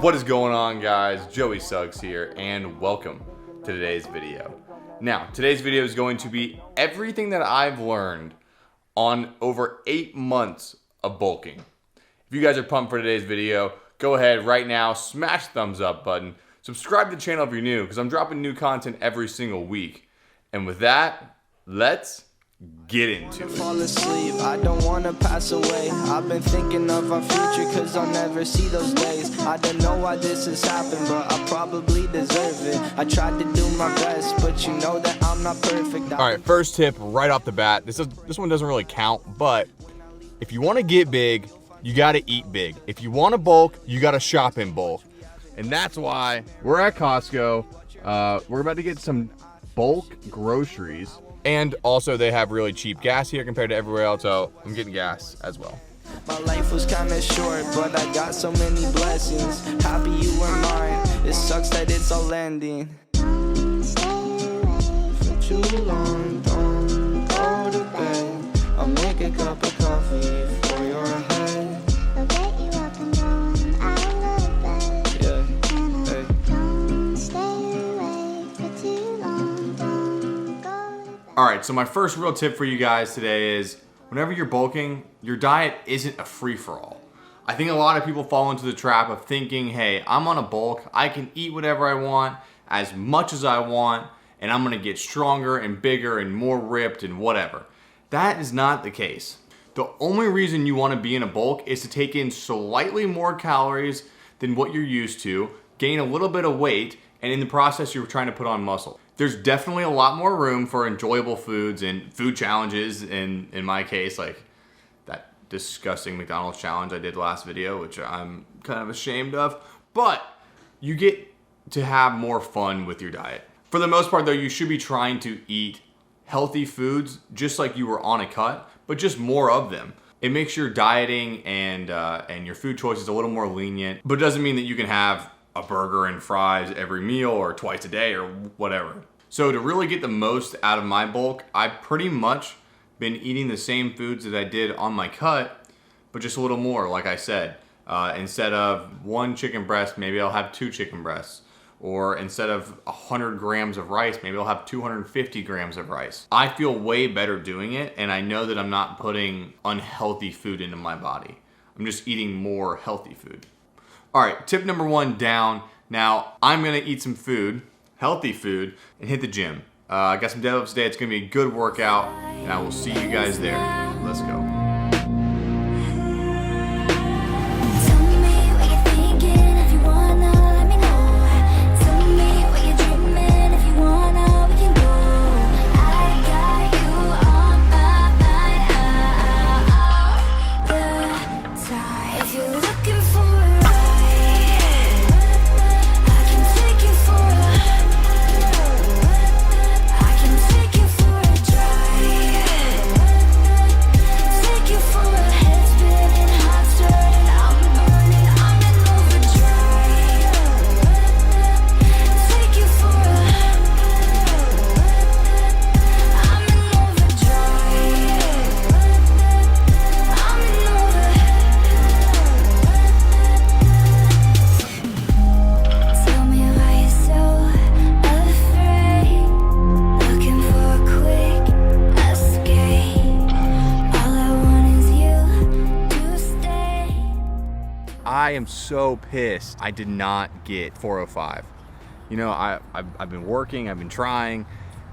What is going on, guys? Joey Suggs here, and welcome to today's video. Now, today's video is going to be everything that I've learned on over 8 months of bulking. If you guys are pumped for today's video, go ahead right now, smash the thumbs up button, subscribe to the channel if you're new, because I'm dropping new content every single week. And with that, let's get into it. Fall asleep, I don't wanna pass away. I've been thinking of our future, cause I'll never see those days. I don't know why this has happened, but I probably deserve it. I tried to do my best, but you know that I'm not perfect. Alright, first tip right off the bat. This one doesn't really count, but if you want to get big, you gotta eat big. If you want to bulk, you gotta shop in bulk. And that's why we're at Costco. We're about to get some bulk groceries. And also they have really cheap gas here compared to everywhere else, so I'm getting gas as well. My life was kinda short, but I got so many blessings. Happy you were mine, it sucks that it's all ending. For too long, don't go to bed. I'll make a cup of coffee for your head. I'll get you up and down out of bed. Yeah, hey. Don't stay awake for too long. Don't go to bed. Alright, so my first real tip for you guys today is whenever you're bulking, your diet isn't a free-for-all. I think a lot of people fall into the trap of thinking, hey, I'm on a bulk, I can eat whatever I want, as much as I want, and I'm gonna get stronger and bigger and more ripped and whatever. That is not the case. The only reason you wanna be in a bulk is to take in slightly more calories than what you're used to, gain a little bit of weight, and in the process you're trying to put on muscle. There's definitely a lot more room for enjoyable foods and food challenges, in my case, like that disgusting McDonald's challenge I did last video, which I'm kind of ashamed of, but you get to have more fun with your diet. For the most part though, you should be trying to eat healthy foods just like you were on a cut, but just more of them. It makes your dieting and your food choices a little more lenient, but it doesn't mean that you can have a burger and fries every meal or twice a day or whatever. So to really get the most out of my bulk, I've pretty much been eating the same foods that I did on my cut, but just a little more, like I said. Instead of 1 chicken breast, maybe I'll have 2 chicken breasts. Or instead of 100 grams of rice, maybe I'll have 250 grams of rice. I feel way better doing it, and I know that I'm not putting unhealthy food into my body. I'm just eating more healthy food. All right, tip number 1 down. Now, I'm gonna eat some food, healthy food, and hit the gym. I got some deadlifts today. It's gonna be a good workout, and I will see you guys there. Let's go. Tell me what you're thinking, if you wanna, let me know. Tell me what you're dreaming, if you wanna, we can go. I got you on my mind, the time. If you're looking for a ride, I can take you for a drive. Take you for a head spinning, hot stirring. I'm burning, I'm in overdrive. Take you for a I'm in overdrive. I'm in Tell me why you're so afraid. Looking for a quick escape. All I want is you to stay. I am so pissed I did not get 405. You know, I've been working, I've been trying,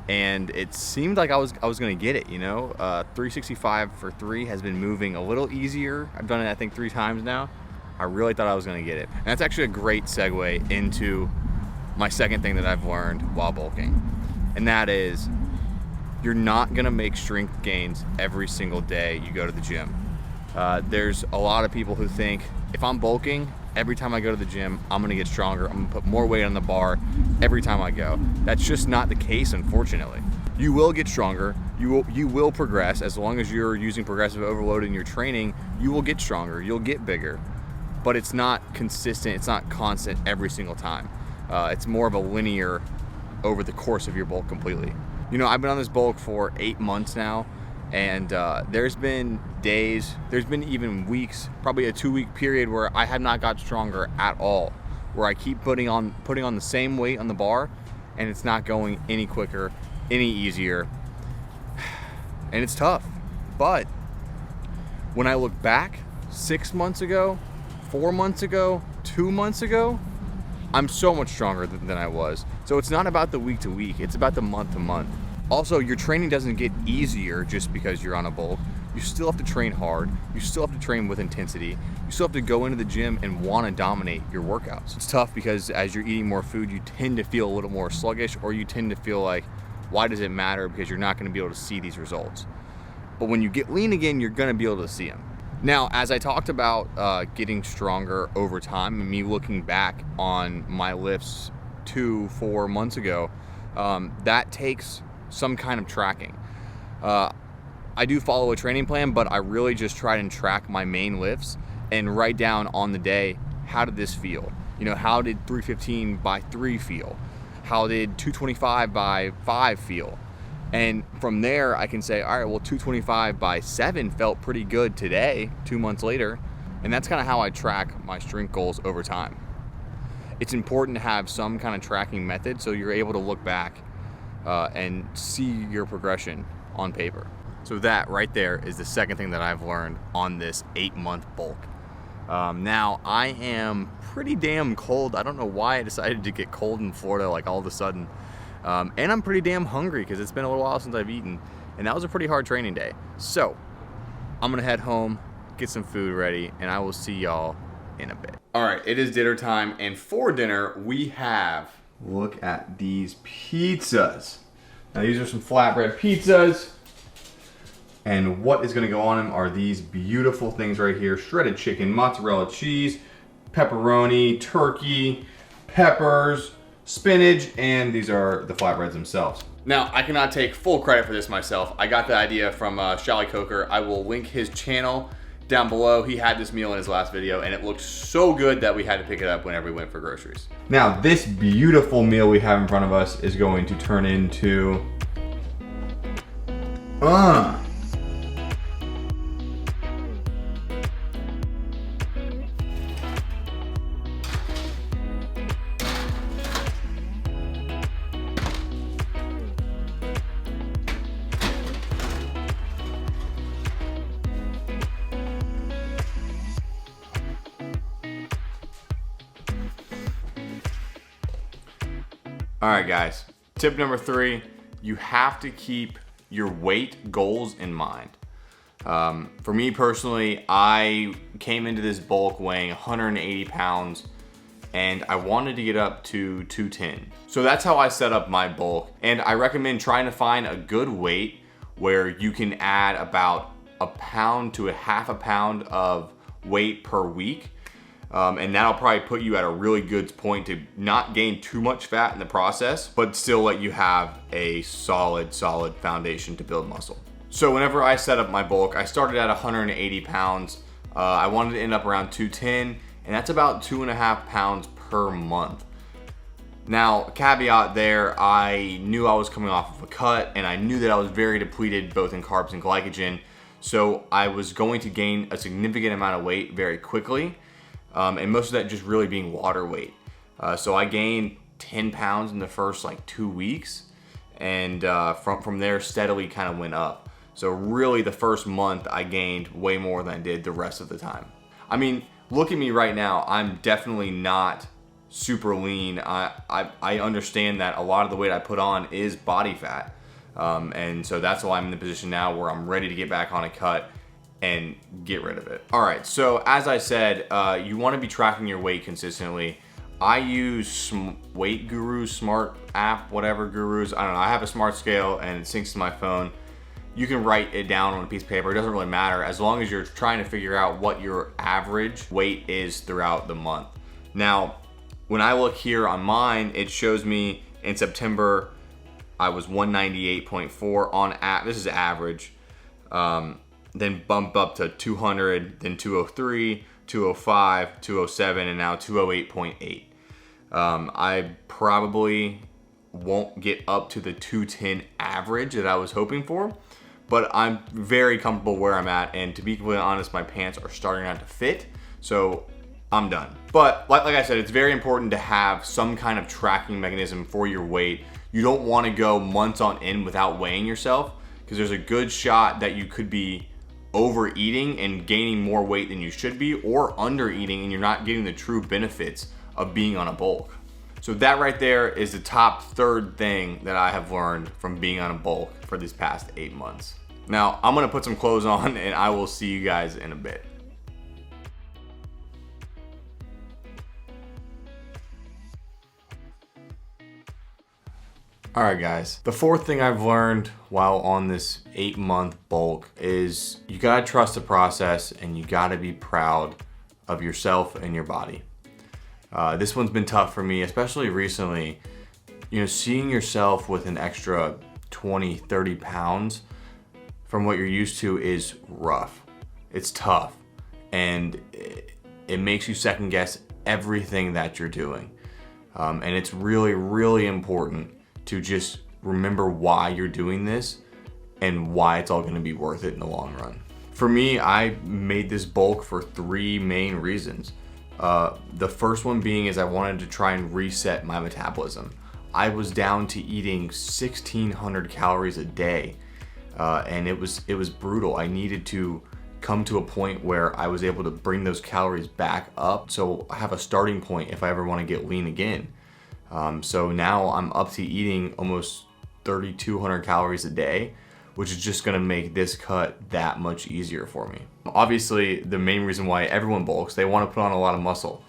and it seemed like I was gonna get it, you know? 365 for 3 has been moving a little easier. I've done it, I think, 3 times now. I really thought I was gonna get it. And that's actually a great segue into my second thing that I've learned while bulking. And that is, you're not gonna make strength gains every single day you go to the gym. There's a lot of people who think, if I'm bulking, every time I go to the gym, I'm gonna get stronger, I'm gonna put more weight on the bar every time I go. That's just not the case, unfortunately. You will get stronger, you will progress. As long as you're using progressive overload in your training, you will get stronger, you'll get bigger. But it's not consistent, it's not constant every single time. It's more of a linear over the course of your bulk completely. You know, I've been on this bulk for 8 months now, and there's been days, there's been even weeks, probably a 2-week period where I have not got stronger at all. where I keep putting on the same weight on the bar and it's not going any quicker, any easier. And it's tough. But when I look back 6 months ago, 4 months ago, 2 months ago, I'm so much stronger than I was. So it's not about the week to week, it's about the month to month. Also, your training doesn't get easier just because you're on a bulk. You still have to train hard. You still have to train with intensity. You still have to go into the gym and want to dominate your workouts. It's tough because as you're eating more food, you tend to feel a little more sluggish, or you tend to feel like, why does it matter? Because you're not going to be able to see these results. But when you get lean again, you're going to be able to see them. Now, as I talked about getting stronger over time and me looking back on my lifts 2-4 months ago, that takes some kind of tracking. I do follow a training plan, but I really just try and track my main lifts and write down on the day, how did this feel? You know, how did 315 by 3 feel? How did 225 by 5 feel? And from there, I can say, all right, well, 225 by 7 felt pretty good today, 2 months later. And that's kind of how I track my strength goals over time. It's important to have some kind of tracking method so you're able to look back and see your progression on paper. So that right there is the second thing that I've learned on this 8-month bulk. Now I am pretty damn cold. I don't know why I decided to get cold in Florida like all of a sudden. And I'm pretty damn hungry because it's been a little while since I've eaten, and that was a pretty hard training day. So I'm gonna head home, get some food ready, and I will see y'all in a bit. All right, it is dinner time, and for dinner we have, look at these pizzas. Now these are some flatbread pizzas, and what is gonna go on them are these beautiful things right here: shredded chicken, mozzarella cheese, pepperoni, turkey, peppers, spinach, and these are the flatbreads themselves. Now, I cannot take full credit for this myself. I got the idea from Shally Coker. I will link his channel down below. He had this meal in his last video, and it looked so good that we had to pick it up whenever we went for groceries. Now, this beautiful meal we have in front of us is going to turn into... All right, guys, tip number 3, you have to keep your weight goals in mind. For me personally, I came into this bulk weighing 180 pounds and I wanted to get up to 210. So that's how I set up my bulk. And I recommend trying to find a good weight where you can add about a pound to a half a pound of weight per week. And that'll probably put you at a really good point to not gain too much fat in the process, but still let you have a solid foundation to build muscle. So whenever I set up my bulk, I started at 180 pounds. I wanted to end up around 210, and that's about 2.5 pounds per month. Now, caveat there, I knew I was coming off of a cut, and I knew that I was very depleted both in carbs and glycogen. So I was going to gain a significant amount of weight very quickly. And most of that just really being water weight. So I gained 10 pounds in the first like 2 weeks, and from there steadily kind of went up. So really the first month I gained way more than I did the rest of the time. I mean, look at me right now. I'm definitely not super lean. I understand that a lot of the weight I put on is body fat. And so that's why I'm in the position now where I'm ready to get back on a cut and get rid of it. All right, so as I said, you wanna be tracking your weight consistently. I use Weight Gurus, Smart app, whatever Gurus, I don't know. I have a smart scale and it syncs to my phone. You can write it down on a piece of paper. It doesn't really matter as long as you're trying to figure out what your average weight is throughout the month. Now, when I look here on mine, it shows me in September, I was 198.4 on app. This is average. Then bump up to 200, then 203, 205, 207, and now 208.8. I probably won't get up to the 210 average that I was hoping for, but I'm very comfortable where I'm at, and to be completely honest, my pants are starting not to fit. So I'm done. But like I said, it's very important to have some kind of tracking mechanism for your weight. You don't want to go months on end without weighing yourself, because there's a good shot that you could be overeating and gaining more weight than you should be, or undereating and you're not getting the true benefits of being on a bulk. So that right there is the top third thing that I have learned from being on a bulk for these past 8 months. Now, I'm gonna put some clothes on and I will see you guys in a bit. All right, guys. The fourth thing I've learned while on this 8-month bulk is you gotta trust the process and you gotta be proud of yourself and your body. This one's been tough for me, especially recently. You know, seeing yourself with an extra 20, 30 pounds from what you're used to is rough. It's tough. And it makes you second guess everything that you're doing. And it's really, really important to just remember why you're doing this and why it's all gonna be worth it in the long run. For me, I made this bulk for 3 main reasons. The first one being is I wanted to try and reset my metabolism. I was down to eating 1,600 calories a day, and it was brutal. I needed to come to a point where I was able to bring those calories back up, so I have a starting point if I ever want to get lean again. So now I'm up to eating almost 3,200 calories a day, which is just gonna make this cut that much easier for me. Obviously, the main reason why everyone bulks, they wanna put on a lot of muscle.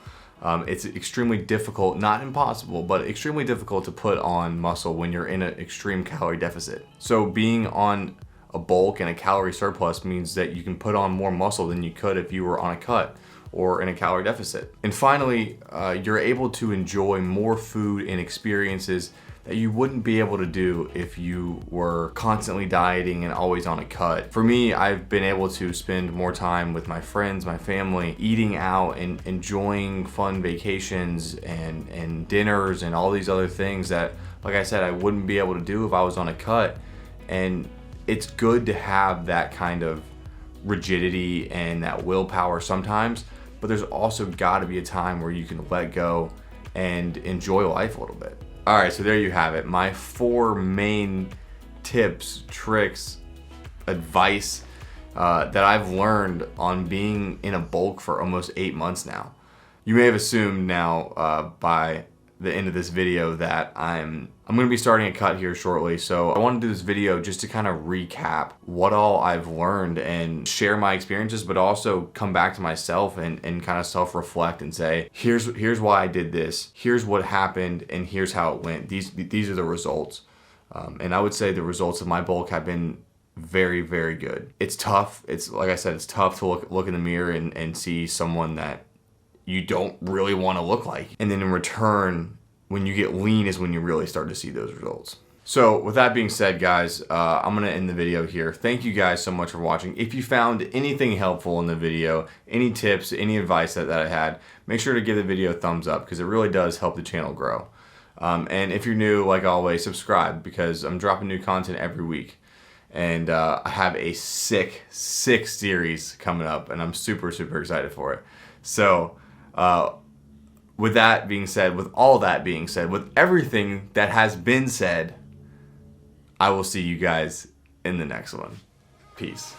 It's extremely difficult, not impossible, but extremely difficult to put on muscle when you're in an extreme calorie deficit. So being on a bulk and a calorie surplus means that you can put on more muscle than you could if you were on a cut or in a calorie deficit. And finally, you're able to enjoy more food and experiences that you wouldn't be able to do if you were constantly dieting and always on a cut. For me, I've been able to spend more time with my friends, my family, eating out and enjoying fun vacations and dinners and all these other things that, like I said, I wouldn't be able to do if I was on a cut. And it's good to have that kind of rigidity and that willpower sometimes, but there's also gotta be a time where you can let go and enjoy life a little bit. All right, so there you have it. My 4 main tips, tricks, advice that I've learned on being in a bulk for almost 8 months now. You may have assumed now by the end of this video that I'm gonna be starting a cut here shortly. So I want to do this video just to kind of recap what all I've learned and share my experiences, but also come back to myself and kind of self-reflect and say, here's why I did this, here's what happened, and here's how it went. These are the results. And I would say the results of my bulk have been very, very good. It's tough. It's, like I said, it's tough to look in the mirror and see someone that you don't really want to look like. And then in return, when you get lean is when you really start to see those results. So with that being said, guys, I'm gonna end the video here. Thank you guys so much for watching. If you found anything helpful in the video, any tips, any advice that I had, make sure to give the video a thumbs up because it really does help the channel grow. And if you're new, like always, subscribe because I'm dropping new content every week. And I have a sick series coming up and I'm super, super excited for it. So, with that being said, with all that being said, with everything that has been said, I will see you guys in the next one. Peace.